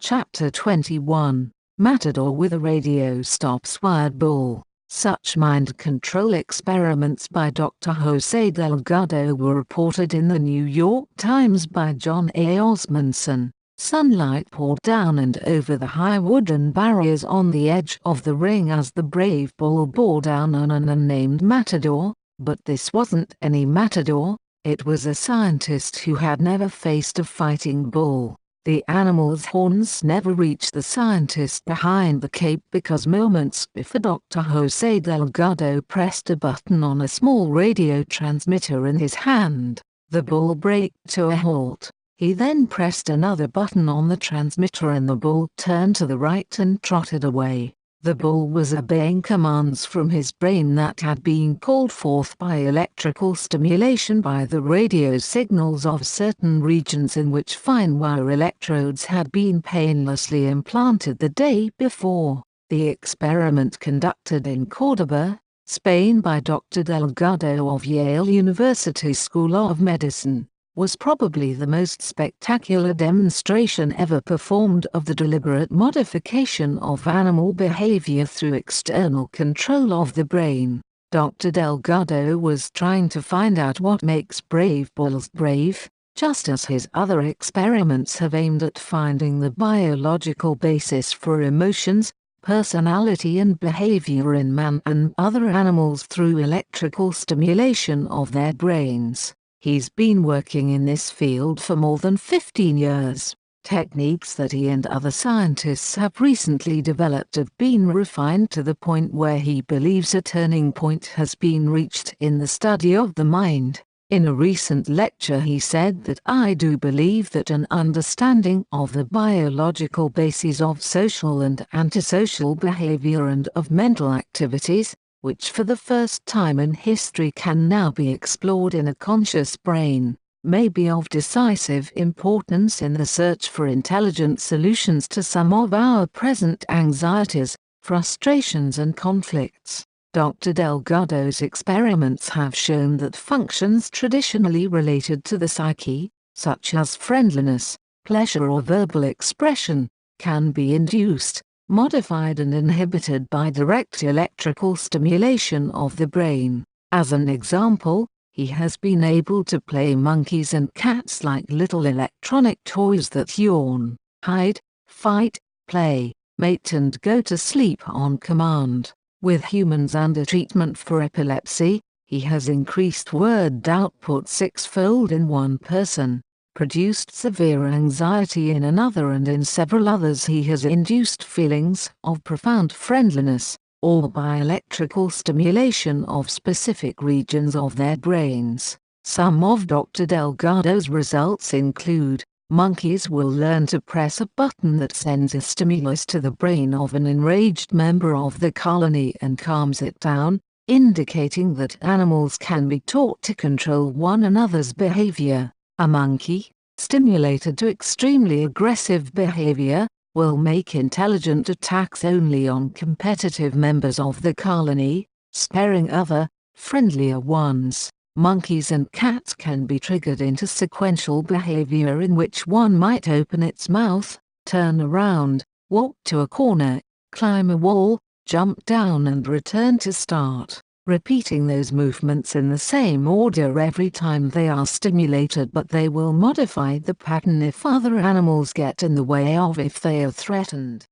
Chapter 21. Matador with a radio stops wired bull. Such mind control experiments by Dr. Jose Delgado were reported in the New York Times by John A. Osmondson. Sunlight poured down and over the high wooden barriers on the edge of the ring as the brave bull bore down on an unnamed matador, but this wasn't any matador, it was a scientist who had never faced a fighting bull. The animal's horns never reached the scientist behind the cape because moments before Dr. Jose Delgado pressed a button on a small radio transmitter in his hand, the bull braked to a halt. He then pressed another button on the transmitter and the bull turned to the right and trotted away. The bull was obeying commands from his brain that had been called forth by electrical stimulation by the radio signals of certain regions in which fine wire electrodes had been painlessly implanted the day before. The experiment conducted in Córdoba, Spain by Dr. Delgado of Yale University School of Medicine, was probably the most spectacular demonstration ever performed of the deliberate modification of animal behavior through external control of the brain. Dr. Delgado was trying to find out what makes brave bulls brave, just as his other experiments have aimed at finding the biological basis for emotions, personality and behavior in man and other animals through electrical stimulation of their brains. He's been working in this field for more than 15 years. Techniques that he and other scientists have recently developed have been refined to the point where he believes a turning point has been reached in the study of the mind. In a recent lecture he said that I do believe that an understanding of the biological bases of social and antisocial behavior and of mental activities, which for the first time in history can now be explored in a conscious brain, may be of decisive importance in the search for intelligent solutions to some of our present anxieties, frustrations and conflicts. Dr. Delgado's experiments have shown that functions traditionally related to the psyche, such as friendliness, pleasure or verbal expression, can be induced, modified and inhibited by direct electrical stimulation of the brain. As an example, he has been able to play monkeys and cats like little electronic toys that yawn, hide, fight, play, mate and go to sleep on command. With humans under treatment for epilepsy, he has increased word output six-fold in one person, produced severe anxiety in another, and in several others he has induced feelings of profound friendliness, all by electrical stimulation of specific regions of their brains. Some of Dr. Delgado's results include: monkeys will learn to press a button that sends a stimulus to the brain of an enraged member of the colony and calms it down, indicating that animals can be taught to control one another's behavior. A monkey, stimulated to extremely aggressive behavior, will make intelligent attacks only on competitive members of the colony, sparing other, friendlier ones. Monkeys and cats can be triggered into sequential behavior in which one might open its mouth, turn around, walk to a corner, climb a wall, jump down and return to start, repeating those movements in the same order every time they are stimulated, but they will modify the pattern if other animals get in the way or if they are threatened.